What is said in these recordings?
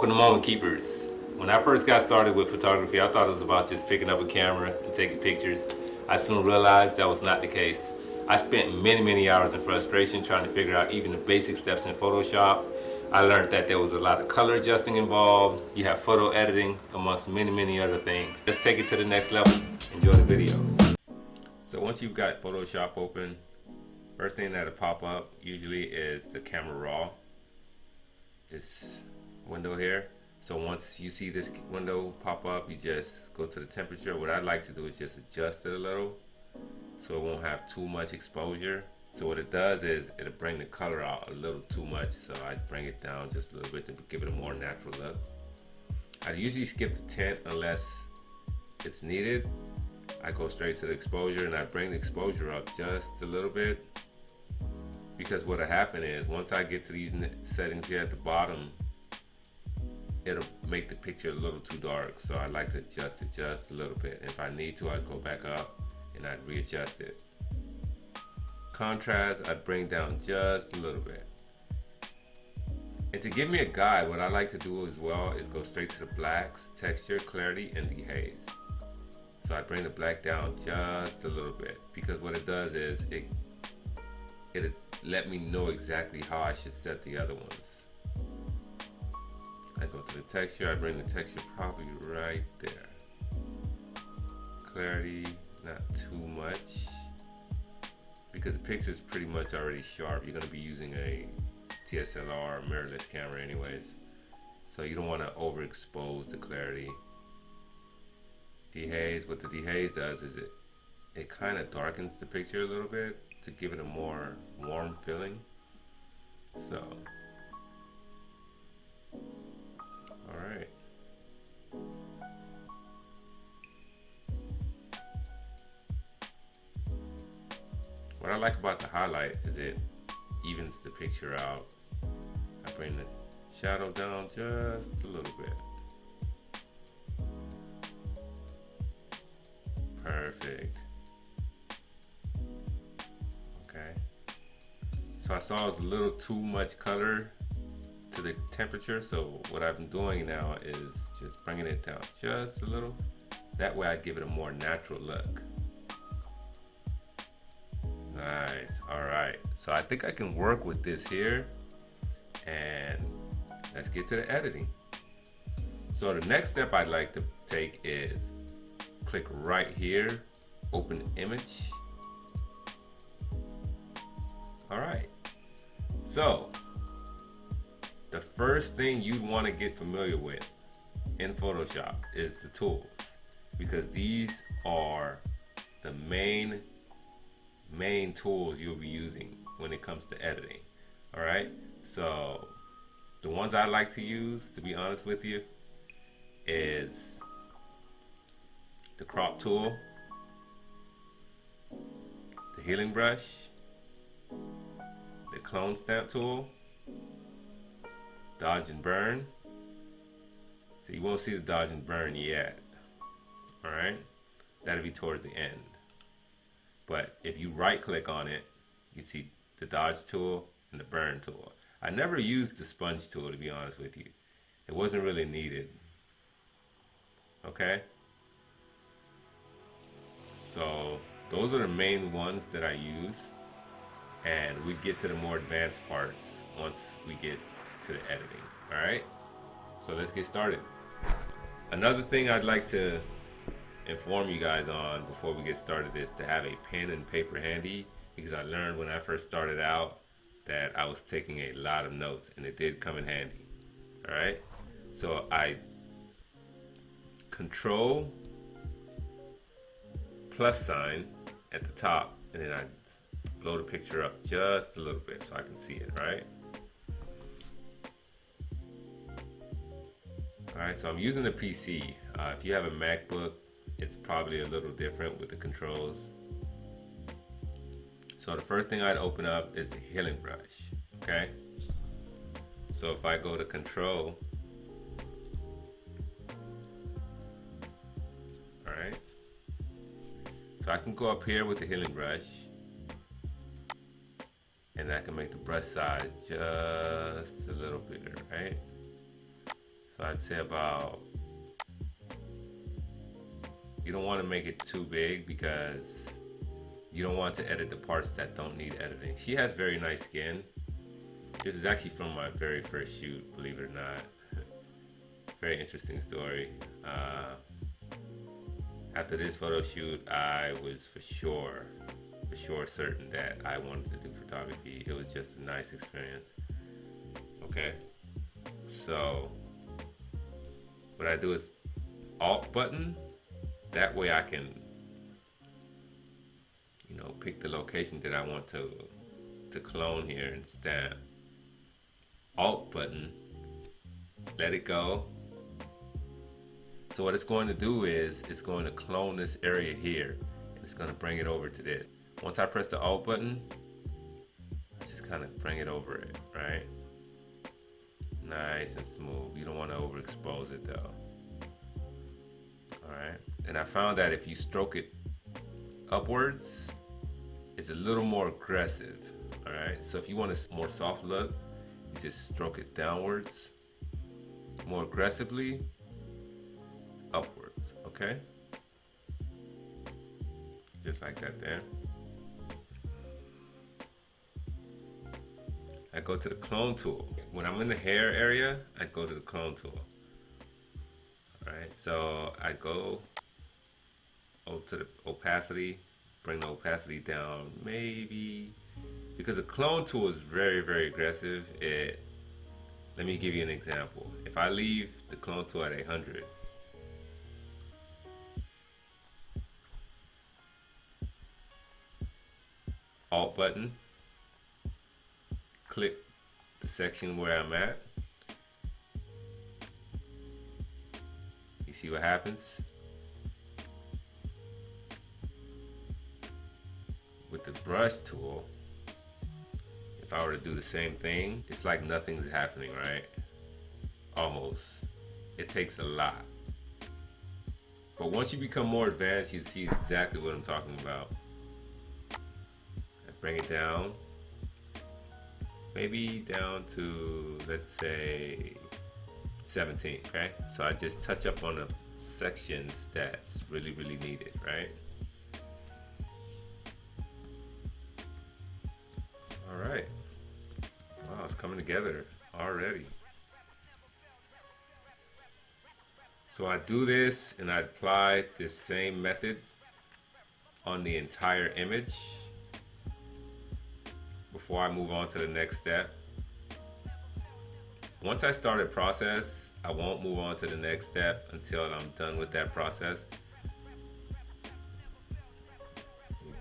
Welcome to Moment Keepers. When I first got started with photography, I thought it was about just picking up a camera and taking pictures. I soon realized that was not the case. I spent many hours in frustration trying to figure out even the basic steps in Photoshop. I learned that there was a lot of color adjusting involved. You have photo editing, amongst many other things. Let's take it to the next level. Enjoy the video. So once you've got Photoshop open, first thing that'll pop up usually is the camera raw. This window here. So once you see this window pop up, you just go to the temperature. What I'd like to do is just adjust it a little so it won't have too much exposure. So what it does is it'll bring the color out a little too much, so I bring it down just a little bit to give it a more natural look. I usually skip the tint unless it's needed. I go straight to the exposure and I bring the exposure up just a little bit, because what'll happen is once I get to these settings here at the bottom, it'll make the picture a little too dark. So I like to adjust it just a little bit. If I need to, I'd go back up and I'd readjust it. Contrast, I'd bring down just a little bit. And to give me a guide, what I like to do as well is go straight to the blacks, texture, clarity, and dehaze. So I bring the black down just a little bit, because what it does is it'll let me know exactly how I should set the other ones. I go to the texture, I bring the texture probably right there. Clarity, not too much, because the picture is pretty much already sharp. You're gonna be using a DSLR or mirrorless camera anyways, so you don't want to overexpose the clarity. Dehaze, what the dehaze does is it kind of darkens the picture a little bit to give it a more warm feeling. So, alright. What I like about the highlight is it evens the picture out. I bring the shadow down just a little bit. Perfect. Okay. So I saw it was a little too much color to the temperature, so what I've been doing now is just bringing it down just a little. That way I give it a more natural look. Nice. Alright, so I think I can work with this here, and let's get to the editing. So the next step I'd like to take is click right here, open image. Alright, so the first thing you'd want to get familiar with in Photoshop is the tools, because these are the main tools you'll be using when it comes to editing. Alright, so the ones I like to use, to be honest with you, is the crop tool, the healing brush, the clone stamp tool, dodge and burn. So you won't see the dodge and burn yet. Alright, that'll be towards the end. But if you right click on it, you see the dodge tool and the burn tool. I never used the sponge tool, to be honest with you. It wasn't really needed. Okay? So those are the main ones that I use, and we get to the more advanced parts once we get to the editing. Alright? So let's get started. Another thing I'd like to inform you guys on before we get started is to have a pen and paper handy, because I learned when I first started out that I was taking a lot of notes, and it did come in handy. Alright, so I control plus sign at the top, and then I blow the picture up just a little bit so I can see it. Right. Alright, so I'm using the PC. If you have a MacBook, it's probably a little different with the controls. So the first thing I'd open up is the healing brush. Okay, so if I go to control, alright, so I can go up here with the healing brush, and I can make the brush size just a little bigger, right? So So I'd say about, you don't want to make it too big because you don't want to edit the parts that don't need editing. She has very nice skin. This is actually from my very first shoot, believe it or not. Very interesting story. After this photo shoot, I was for sure certain that I wanted to do photography. It was just a nice experience. Okay, so what I do is Alt button. That way I can, you know, pick the location that I want to clone here and stamp. Alt button, let it go. So what it's going to do is it's going to clone this area here and it's going to bring it over to this. Once I press the Alt button, just kind of bring it over it, right? Nice and smooth. You don't want to overexpose it though. Alright, and I found that if you stroke it upwards, it's a little more aggressive. Alright, so if you want a more soft look, you just stroke it downwards, more aggressively, upwards, okay? Just like that there. I go to the clone tool. When I'm in the hair area, I go to the clone tool. Alright, so I go to the opacity, bring the opacity down maybe, because the clone tool is very, very aggressive. Let me give you an example. If I leave the clone tool at 100, Alt button, click the section where I'm at. You see what happens? With the brush tool, if I were to do the same thing, it's like nothing's happening, right? Almost. It takes a lot. But once you become more advanced, you see exactly what I'm talking about. Bring it down, maybe down to, let's say, 17, okay? So I just touch up on the sections that's really, really needed, right? All right. Wow, it's coming together already. So I do this and I apply this same method on the entire image before I move on to the next step. Once I start a process, I won't move on to the next step until I'm done with that process.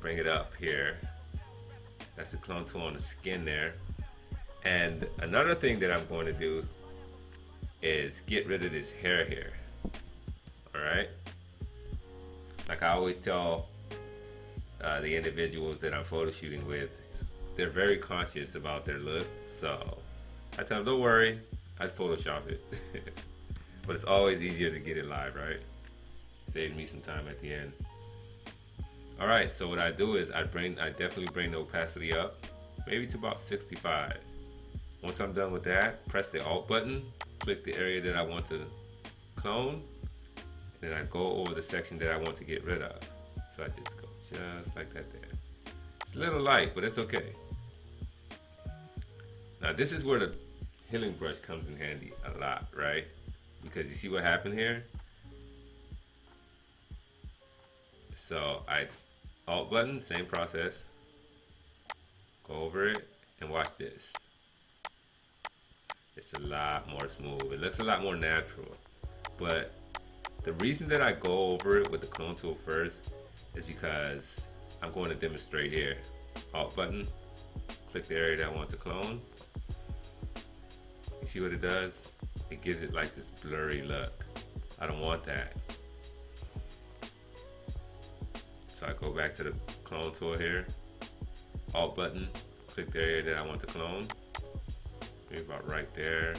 Bring it up here. That's the clone tool on the skin there. And another thing that I'm going to do is get rid of this hair here. All right? Like I always tell the individuals that I'm photo shooting with, they're very conscious about their look, so I tell them, don't worry, I Photoshop it. But it's always easier to get it live, right? Saved me some time at the end. All right, so what I do is I definitely bring the opacity up, maybe to about 65. Once I'm done with that, press the Alt button, click the area that I want to clone, and then I go over the section that I want to get rid of. So I just go just like that there. It's a little light, but it's okay. Now this is where the healing brush comes in handy a lot, right? Because you see what happened here? So I Alt button, same process. Go over it and watch this. It's a lot more smooth. It looks a lot more natural. But the reason that I go over it with the clone tool first is because I'm going to demonstrate here. Alt button, click the area that I want to clone. You see what it does? It gives it like this blurry look. I don't want that. So I go back to the clone tool here. Alt button, click the area that I want to clone. Maybe about right there.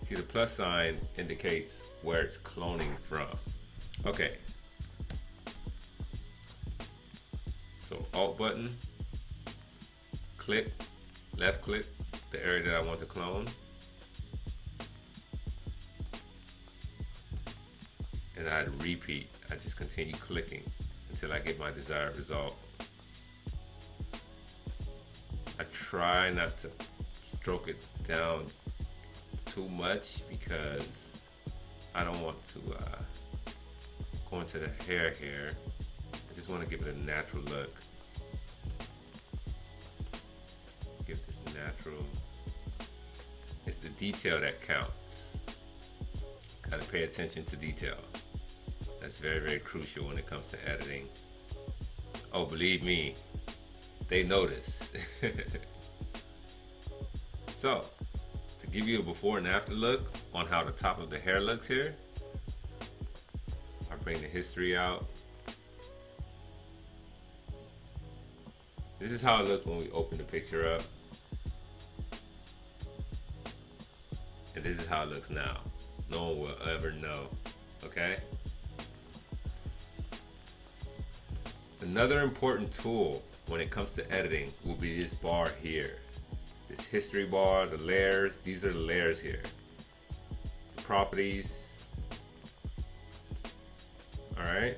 See, the plus sign indicates where it's cloning from. Okay. Alt button, click, left click the area that I want to clone, and I repeat. I just continue clicking until I get my desired result. I try not to stroke it down too much because I don't want to go into the hair here. I just want to give it a natural look. Give this natural. It's the detail that counts. Gotta pay attention to detail. That's very, very crucial when it comes to editing. Oh, believe me, they notice. So, to give you a before and after look on how the top of the hair looks here, I bring the history out. This is how it looked when we opened the picture up. And this is how it looks now. No one will ever know, okay? Another important tool when it comes to editing will be this bar here. This history bar, the layers, these are the layers here. The properties, all right?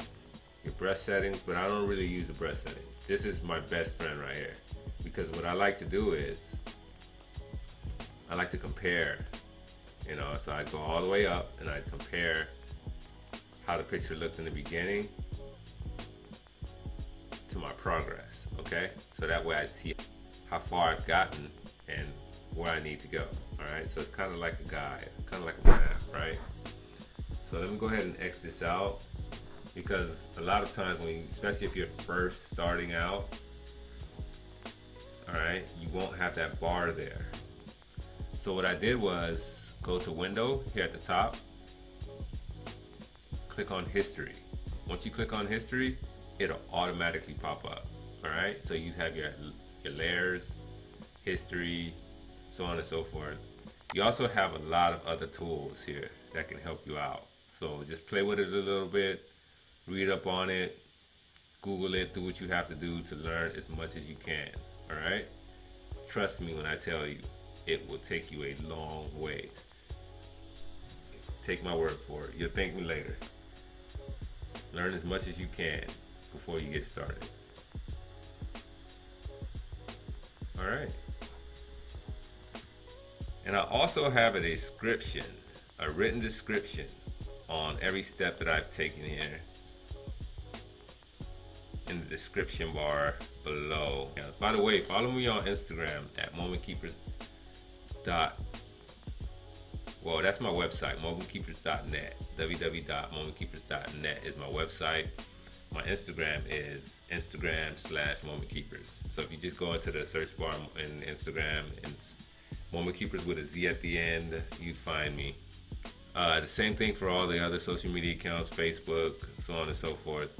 Your brush settings, but I don't really use the brush settings. This is my best friend right here. Because what I like to do is, I like to compare, you know, so I go all the way up and I compare how the picture looked in the beginning to my progress, okay? So that way I see how far I've gotten and where I need to go, all right? So it's kind of like a guide, kind of like a map, right? So let me go ahead and X this out, because a lot of times when you, especially if you're first starting out, all right, you won't have that bar there. So what I did was go to Window here at the top, click on History. Once you click on History, it'll automatically pop up, all right? So you have your layers, history, so on and so forth. You also have a lot of other tools here that can help you out. So just play with it a little bit, read up on it, Google it, do what you have to do to learn as much as you can, all right? Trust me when I tell you, it will take you a long way. Take my word for it. You'll thank me later. Learn as much as you can before you get started. All right. And I also have a description, a written description on every step that I've taken here in the description bar below. By the way, follow me on Instagram at momentkeepers. Well, that's my website, momentkeepers.net. www.momentkeepers.net is my website. My Instagram is Instagram/momentkeepers. So if you just go into the search bar in Instagram and Moment Keepers with a Z at the end, you'd find me. The same thing for all the other social media accounts, Facebook, so on and so forth.